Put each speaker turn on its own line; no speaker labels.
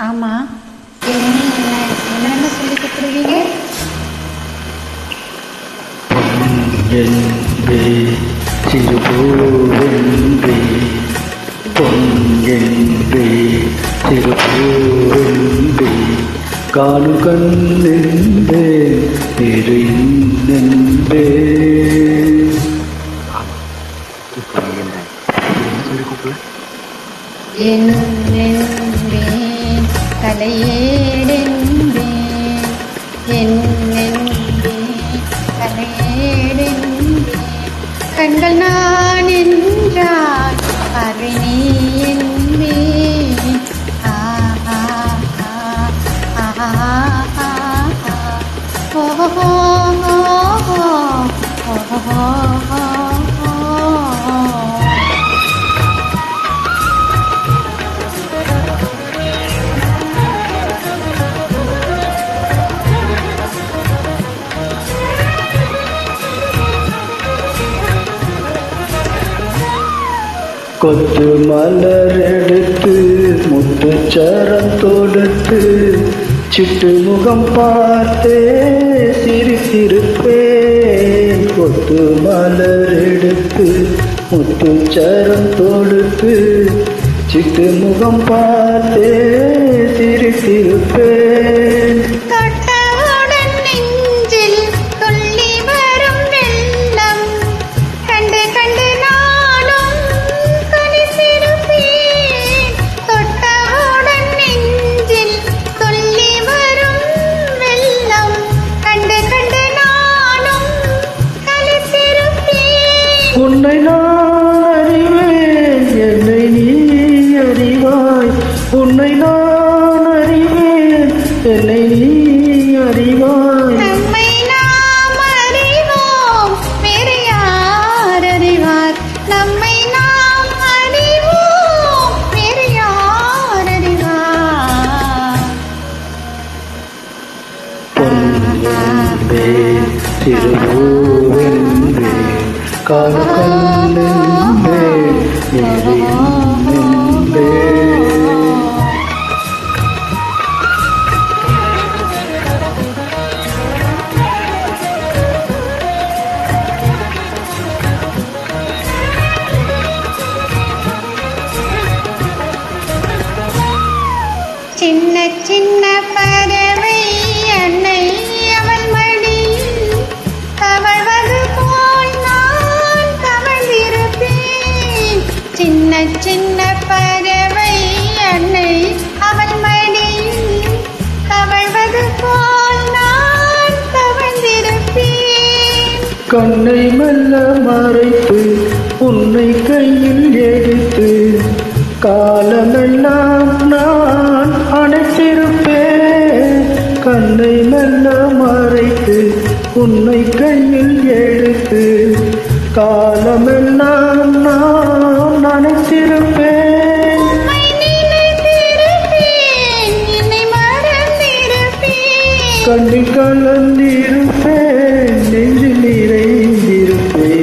ஆமா, என்னென்ன சொல்லி கொடுத்துருவீங்க?
பொன்னென்பே சிறுபூவென்பே, பொன்னென்பே சிறுபூவென்பே, காணும் கண்ணென்பே நெறிந்தென்பே.
என்னென்பேன் தலையேடென்பேன், என்னென்பேன் தலையேடென்பேன், கண்கள் நான் என்றால் பார்வை நீ என்பேன். ஆஹா ஆஹா ஆஹா ஓஹோ ஓஹோ
கொத்து மலர் எடுத்து முத்துச்சரம் தொடுத்து சிட்டு முகம் பார்த்தே சிரித்திருப்பேன். கொத்து மலர் எடுத்து முத்துச்சரம் தொடுத்து சிட்டு முகம் பார்த்தே சிரித்திருப்பேன். உன்னை நான் அறிவேன், என்னை நீ அறிவாய். உன்னை நான் அறிவேன், என்னை நீ அறிவாய்.
நம்மை நாம் அறிவோம், வேறு யார் அறிவார்? நம்மை நாம் அறிவோம், வேறு யார் அறிவார்?
பொன்னென்பே சிறுபூவென்பே, காணும் கண்ணென்பே நெறிந்தென்பே.
சின்ன சின்ன பறவை அன்னை அவள் மடியில் தவழ்வது போல் நான் தவழ்ந்திருப்பேன். சின்ன சின்ன பறவை அன்னை அவள் மடியில் தவழ்வது போல் நான் தவழ்ந்திருப்பேன்.
கண்ணை மெல்ல மறைத்து உன்னை கையில் எடுத்து காலமெல்லாம் நான் அணைத்திருப்பேன். கண்ணை மெல்ல மறைத்து உன்னை கையில் எடுத்து காலமெல்லாம் நான் அணைத்திருப்பேன். கண்ணில் கலந்திருப்பேன், நெஞ்சில் நிறைந்திருப்பேன்.